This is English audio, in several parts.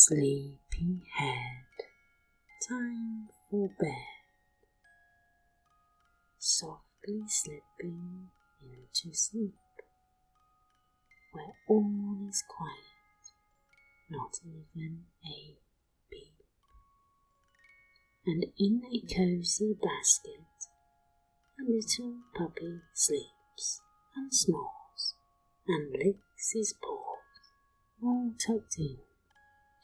sleepy head, time for bed, softly slipping into sleep, where all is quiet, not even a peep. And in a cosy basket, a little puppy sleeps and snores and licks his paws, all tucked in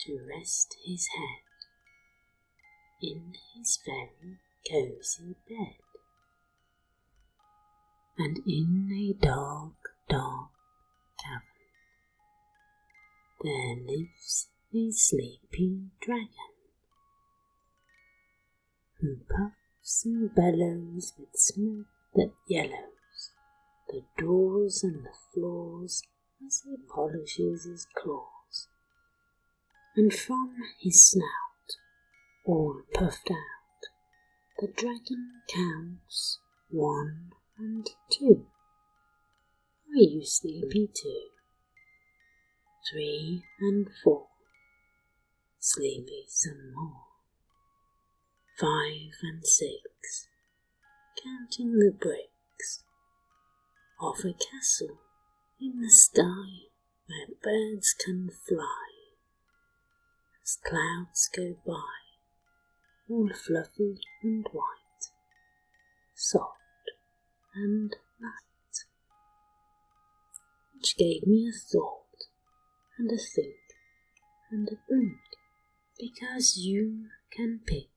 to rest his head in his very cosy bed. And in a dark, dark cavern there lives a sleepy dragon, who puffs and bellows with smoke that yellows the doors and the floors as he polishes his claws. And from his snout, all puffed out, the dragon counts 1 and 2. Are you sleepy too? 3 and 4, sleepy some more. 5 and 6, counting the bricks of a castle in the sky where birds can fly as clouds go by, all fluffy and white, soft and light. Which gave me a thought and a think and a blink, because you can pick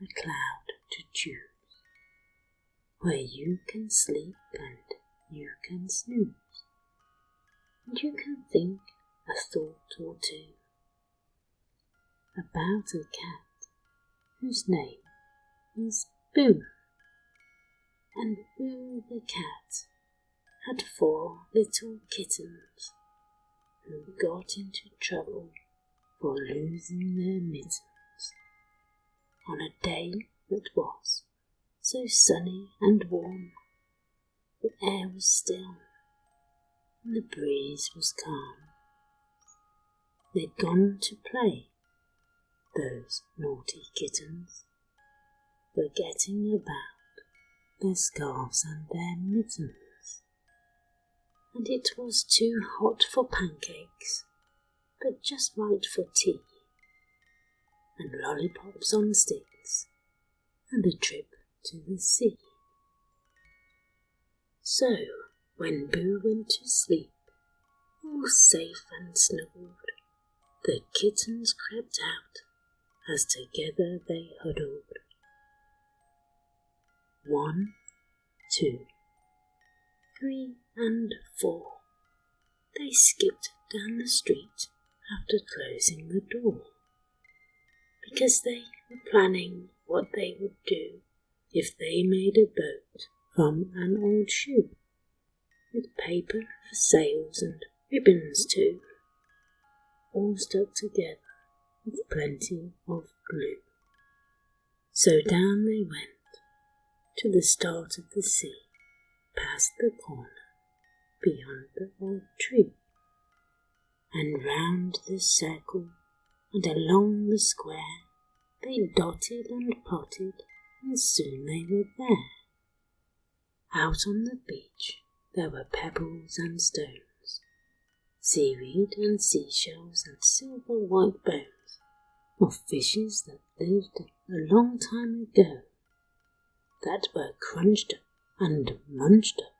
a cloud to choose, where you can sleep and you can snooze, and you can think a thought or two about a cat whose name is Boo. And Boo the cat had 4 little kittens who got into trouble for losing their mittens on a day that was so sunny and warm. The air was still and the breeze was calm. They'd gone to play, those naughty kittens, forgetting about their scarves and their mittens. And it was too hot for pancakes, but just right for tea, and lollipops on sticks, and a trip to the sea. So, when Boo went to sleep, all safe and snuggled, the kittens crept out as together they huddled. 1, 2, 3 and 4, they skipped down the street after closing the door, because they were planning what they would do if they made a boat from an old shoe, with paper for sails and ribbons too, all stuck together with plenty of glue. So down they went to the start of the sea, past the corner, beyond the old tree, and round the circle and along the square. They dotted and plotted, and soon they were there. Out on the beach there were pebbles and stones, seaweed and seashells and silver white bones of fishes that lived a long time ago, that were crunched up and munched up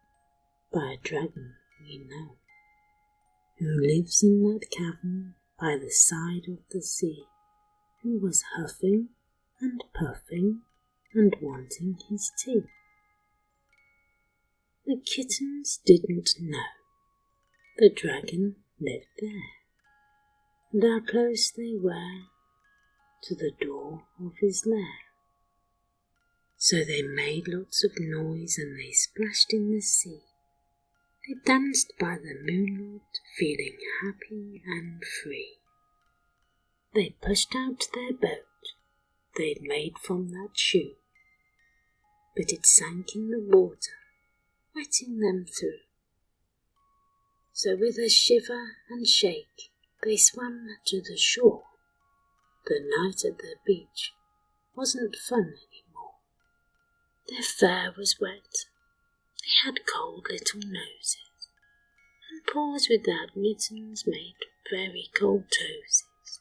by a dragon we know, who lives in that cavern by the side of the sea, who was huffing and puffing and wanting his tea. The kittens didn't know the dragon lived there, and how close they were to the door of his lair. So they made lots of noise and they splashed in the sea. They danced by the moonlight, feeling happy and free. They pushed out their boat they'd made from that shoe, but it sank in the water, wetting them through. So with a shiver and shake they swam to the shore, The night at the beach wasn't fun anymore. Their fur was wet, they had cold little noses, and paws without mittens made very cold toesies.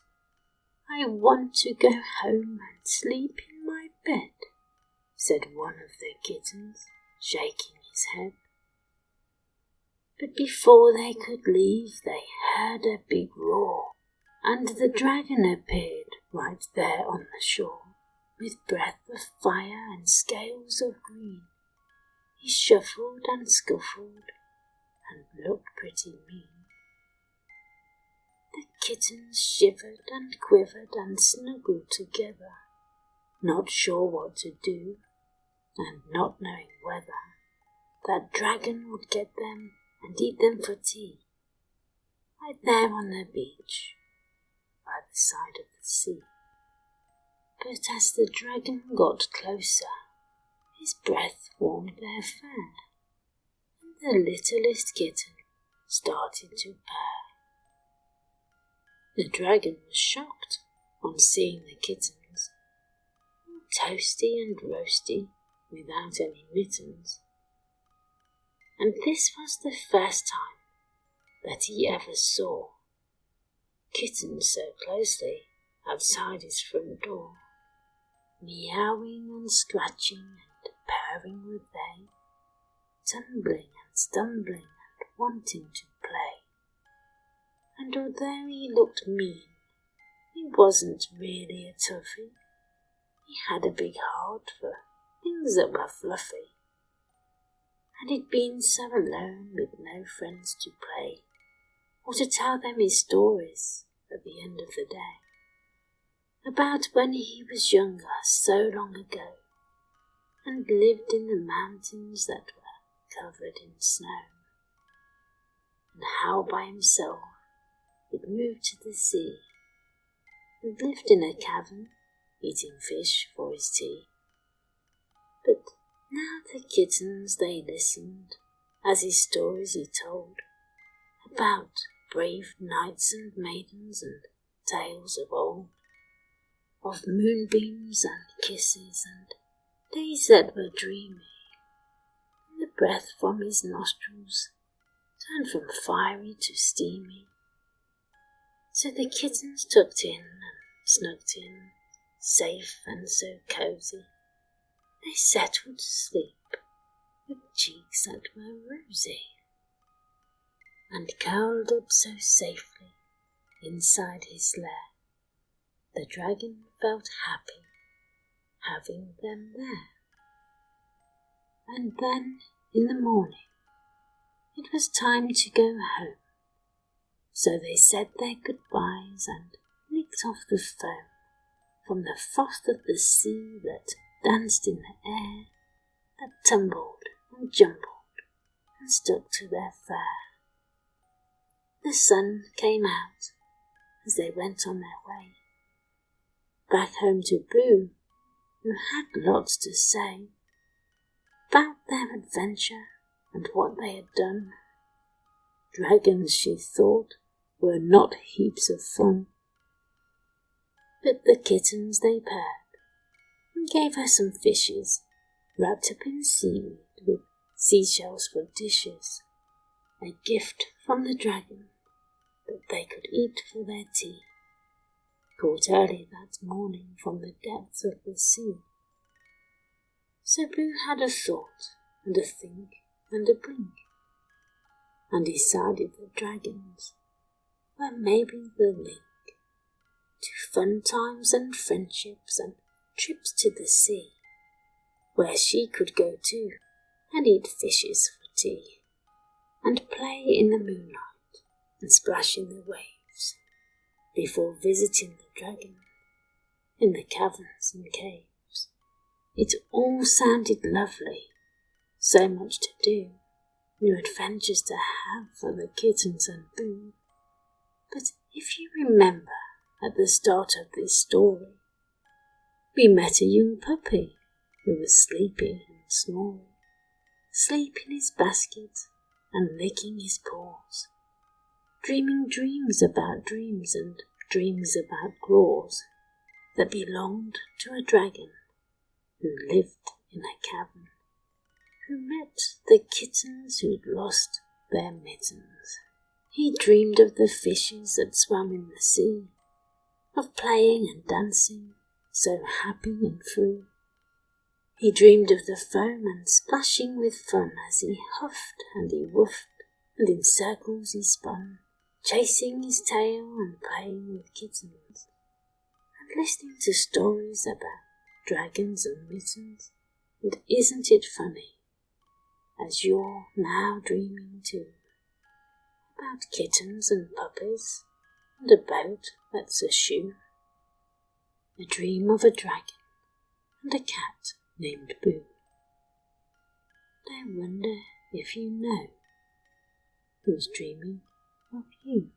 "I want to go home and sleep in my bed," said one of the kittens, shaking his head. But before they could leave, they heard a big roar, and the dragon appeared right there on the shore, with breath of fire and scales of green. He shuffled and scuffled, and looked pretty mean. The kittens shivered and quivered and snuggled together, not sure what to do, and not knowing whether that dragon would get them and eat them for tea, right there on the beach, by the side of the sea. But as the dragon got closer, his breath warmed their fur, and the littlest kitten started to purr. The dragon was shocked on seeing the kittens, all toasty and roasty, without any mittens. And this was the first time that he ever saw kittens so closely outside his front door. Meowing and scratching and purring were they, tumbling and stumbling and wanting to play. And although he looked mean, he wasn't really a toughie. He had a big heart for things that were fluffy, and he'd been so alone with no friends to play or to tell them his stories at the end of the day, about when he was younger so long ago and lived in the mountains that were covered in snow, and how by himself he'd moved to the sea and lived in a cavern eating fish for his tea. But now the kittens, they listened as his stories he told, about brave knights and maidens and tales of old, of moonbeams and kisses and days that were dreamy, and the breath from his nostrils turned from fiery to steamy. So the kittens tucked in and snugged in, safe and so cosy, they settled to sleep with cheeks that were rosy, and curled up so safely inside his lair, the dragon felt happy having them there. And then, in the morning, it was time to go home, so they said their goodbyes and licked off the foam from the froth of the sea that danced in the air, that tumbled and jumbled and stuck to their fur. The sun came out as they went on their way, back home to Boo, who had lots to say about their adventure and what they had done. Dragons, she thought, were not heaps of fun. But the kittens, they purred and gave her some fishes wrapped up in seaweed with seashells for dishes, a gift from the dragon that they could eat for their tea, caught early that morning from the depths of the sea. So Boo had a thought and a think and a blink, and decided that dragons were maybe the link to fun times and friendships and trips to the sea, where she could go too and eat fishes for tea, and play in the moonlight and splash in the waves, before visiting the dragon in the caverns and caves. It all sounded lovely, so much to do, new adventures to have for the kittens and Boo. But if you remember at the start of this story, we met a young puppy who was sleepy and snoring, asleep in his basket and licking his paws, dreaming dreams about dreams and dreams about claws, that belonged to a dragon who lived in a cavern, who met the kittens who'd lost their mittens. He dreamed of the fishes that swam in the sea, of playing and dancing, so happy and free. He dreamed of the foam and splashing with fun as he huffed and he woofed, and in circles he spun, chasing his tail and playing with kittens, and listening to stories about dragons and mittens. And isn't it funny, as you're now dreaming too, about kittens and puppies and a boat that's a shoe? A dream of a dragon and a cat named Boo. I wonder if you know who's dreaming of you.